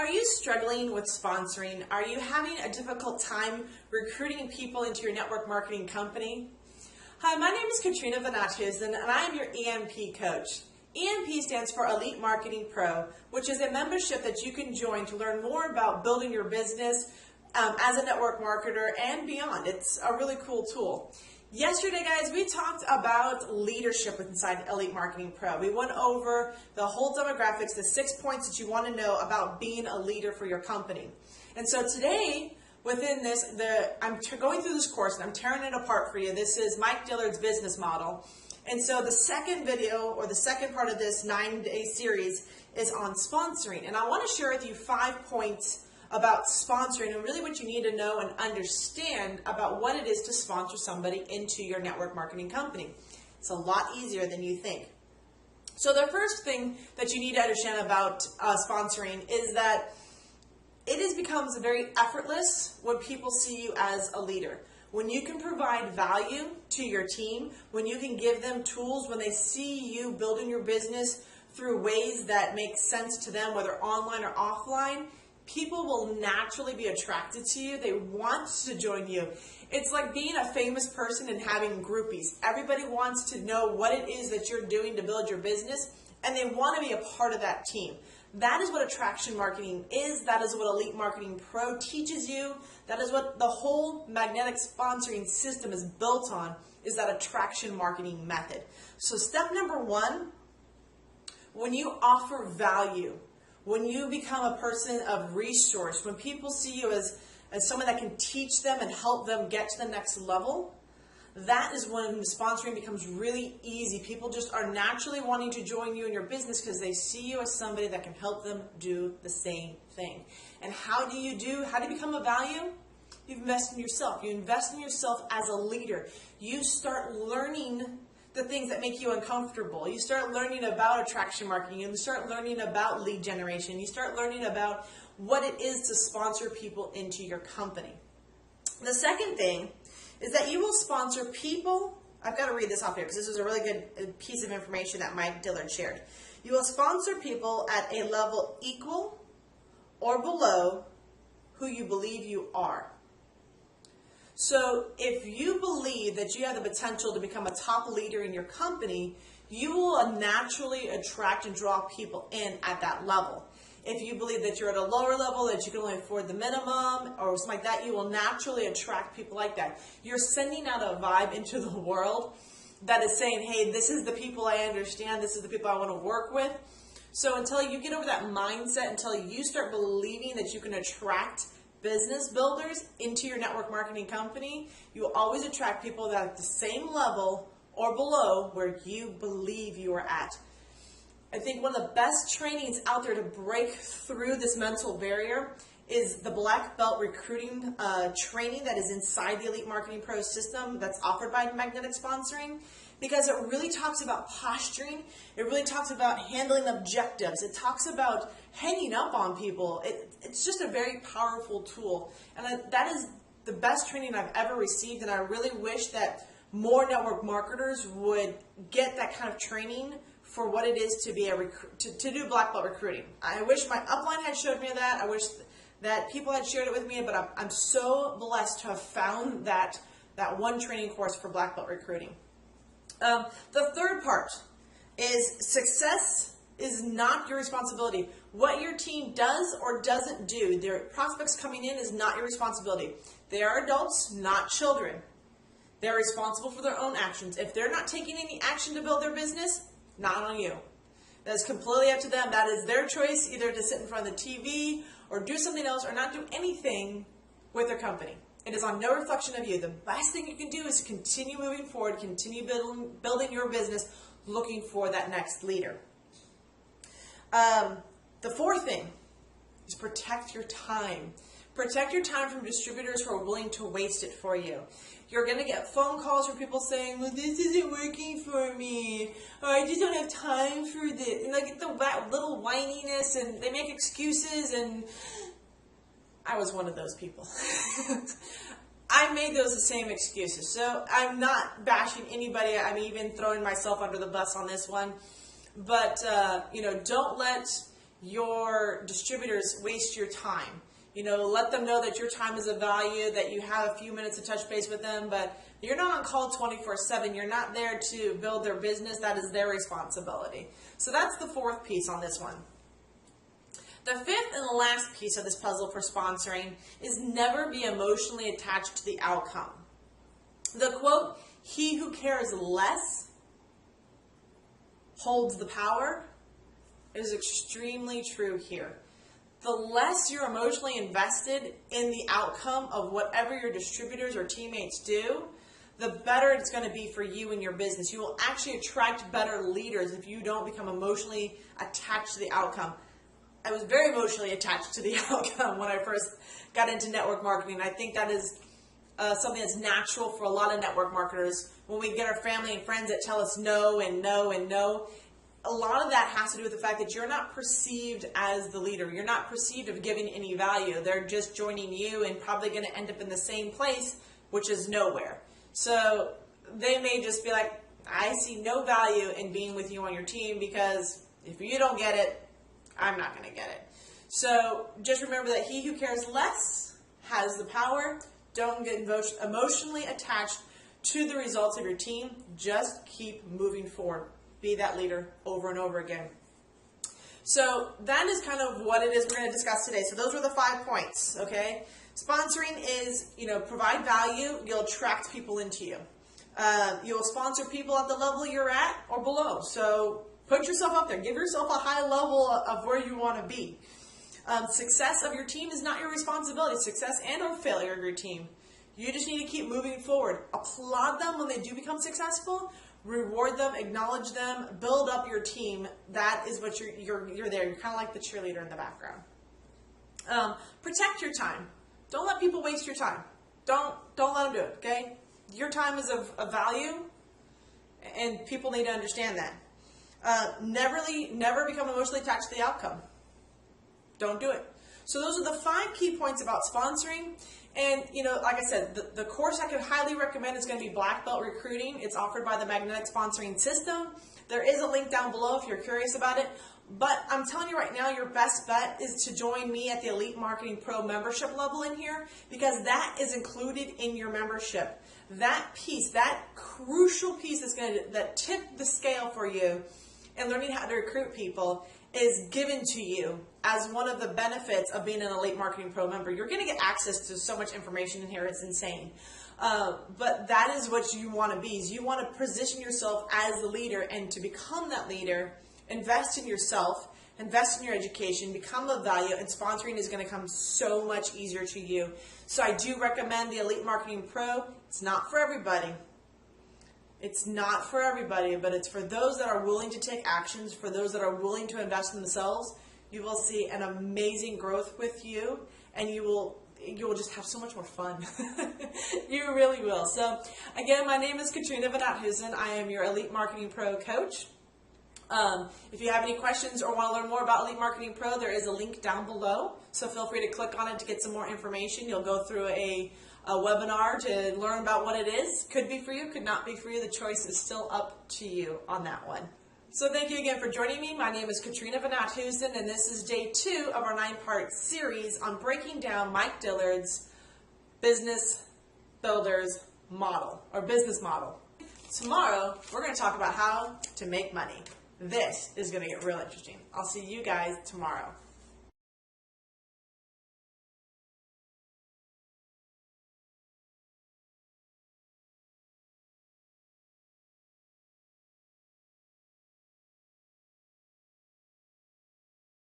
Are you struggling with sponsoring? Are you having a difficult time recruiting people into your network marketing company? Hi, my name is Katrina and I am your EMP coach. EMP stands for Elite Marketing Pro, which is a membership that you can join to learn more about building your business as a network marketer and beyond. It's a really cool tool. Yesterday, guys, we talked about leadership inside Elite Marketing Pro. We went over the whole demographics, the 6 points that you want to know about being a leader for your company. And so today, within this, I'm going through this course and I'm tearing it apart for you. This is Mike Dillard's business model. And so the second video, or the second part of this 9-day series, is on sponsoring. And I want to share with you 5 points about sponsoring and really what you need to know and understand about what it is to sponsor somebody into your network marketing company. It's a lot easier than you think. So the first thing that you need to understand about sponsoring is that it becomes very effortless when people see you as a leader. When you can provide value to your team, when you can give them tools, when they see you building your business through ways that make sense to them, whether online or offline, people will naturally be attracted to you. They want to join you. It's like being a famous person and having groupies. Everybody wants to know what it is that you're doing to build your business, and they want to be a part of that team. That is what attraction marketing is. That is what Elite Marketing Pro teaches you. That is what the whole magnetic sponsoring system is built on, is that attraction marketing method. So step number 1, when you offer value, when you become a person of resource, when people see you as someone that can teach them and help them get to the next level, that is when sponsoring becomes really easy. People just are naturally wanting to join you in your business because they see you as somebody that can help them do the same thing. And how do you become a value? You invest in yourself. You invest in yourself as a leader. You start learning the things that make you uncomfortable. You start learning about attraction marketing. You start learning about lead generation. You start learning about what it is to sponsor people into your company. The second thing is that you will sponsor people. I've got to read this off here because this was a really good piece of information that Mike Dillard shared. You will sponsor people at a level equal or below who you believe you are. So if you believe that you have the potential to become a top leader in your company, you will naturally attract and draw people in at that level. If you believe that you're at a lower level, that you can only afford the minimum or something like that, you will naturally attract people like that. You're sending out a vibe into the world that is saying, hey, this is the people I understand, this is the people I want to work with. So until you get over that mindset, until you start believing that you can attract business builders into your network marketing company, you will always attract people that are at the same level or below where you believe you are at. I think one of the best trainings out there to break through this mental barrier is the black belt recruiting training that is inside the Elite Marketing Pro system that's offered by Magnetic Sponsoring, because it really talks about posturing. It really talks about handling objectives. It talks about hanging up on people. It's just a very powerful tool. And that is the best training I've ever received, and I really wish that more network marketers would get that kind of training for what it is to be to do black belt recruiting. I wish my upline had showed me that. I wish that people had shared it with me, but I'm so blessed to have found that one training course for black belt recruiting. The third part is success is not your responsibility. What your team does or doesn't do, their prospects coming in, is not your responsibility. They are adults, not children. They're responsible for their own actions. If they're not taking any action to build their business, not on you. That is completely up to them. That is their choice, either to sit in front of the TV or do something else or not do anything with their company. It is on no reflection of you. The best thing you can do is continue moving forward, continue building your business, looking for that next leader. The fourth thing is protect your time. Protect your time from distributors who are willing to waste it for you. You're going to get phone calls from people saying, well, this isn't working for me, or I just don't have time for this. And they get the little whininess, and they make excuses, and I was one of those people. I made those the same excuses. So I'm not bashing anybody. I'm even throwing myself under the bus on this one. But, don't let your distributors waste your time. Let them know that your time is of value, that you have a few minutes to touch base with them, but you're not on call 24/7. You're not there to build their business. That is their responsibility. So that's the fourth piece on this one. The fifth and the last piece of this puzzle for sponsoring is never be emotionally attached to the outcome. The quote, "He who cares less holds the power," is extremely true here. The less you're emotionally invested in the outcome of whatever your distributors or teammates do, the better it's going to be for you and your business. You will actually attract better leaders if you don't become emotionally attached to the outcome. I was very emotionally attached to the outcome when I first got into network marketing. I think that is something that's natural for a lot of network marketers. When we get our family and friends that tell us no and no and no, a lot of that has to do with the fact that you're not perceived as the leader. You're not perceived of giving any value. They're just joining you and probably going to end up in the same place, which is nowhere. So they may just be like, I see no value in being with you on your team because if you don't get it, I'm not going to get it. So just remember that he who cares less has the power. Don't get emotionally attached to the results of your team. Just keep moving forward. Be that leader over and over again. So that is kind of what it is we're going to discuss today. So those were the 5 points, okay? Sponsoring is, provide value. You'll attract people into you. You'll sponsor people at the level you're at or below. So put yourself up there. Give yourself a high level of where you want to be. Success of your team is not your responsibility. Success and or failure of your team. You just need to keep moving forward. Applaud them when they do become successful. Reward them, acknowledge them, build up your team. That is what you're there. You're kind of like the cheerleader in the background. Protect your time. Don't let people waste your time. Don't let them do it, okay? Your time is of value, and people need to understand that. Never become emotionally attached to the outcome. Don't do it. So those are the 5 key points about sponsoring. And, like I said, the course I could highly recommend is going to be Black Belt Recruiting. It's offered by the Magnetic Sponsoring System. There is a link down below if you're curious about it. But I'm telling you right now, your best bet is to join me at the Elite Marketing Pro membership level in here, because that is included in your membership. That piece, that crucial piece that tip the scale for you and learning how to recruit people is given to you as one of the benefits of being an Elite Marketing Pro member. You're going to get access to so much information in here, it's insane. But that is what you want to be. Is you want to position yourself as the leader, and to become that leader, invest in yourself, invest in your education, become of value, and sponsoring is going to come so much easier to you. So I do recommend the Elite Marketing Pro. It's not for everybody. It's not for everybody, but it's for those that are willing to take actions, for those that are willing to invest in themselves. You will see an amazing growth with you, and you will just have so much more fun. You really will. So again, my name is Katrina. I am your Elite Marketing Pro coach. If you have any questions or want to learn more about Elite Marketing Pro, there is a link down below. So feel free to click on it to get some more information. You'll go through a webinar to learn about what it is. Could be for you, could not be for you. The choice is still up to you on that one. So thank you again for joining me. My name is Katrina, and this is day 2 of our 9-part series on breaking down Mike Dillard's business builders model, or business model. Tomorrow, we're going to talk about how to make money. This is going to get real interesting. I'll see you guys tomorrow.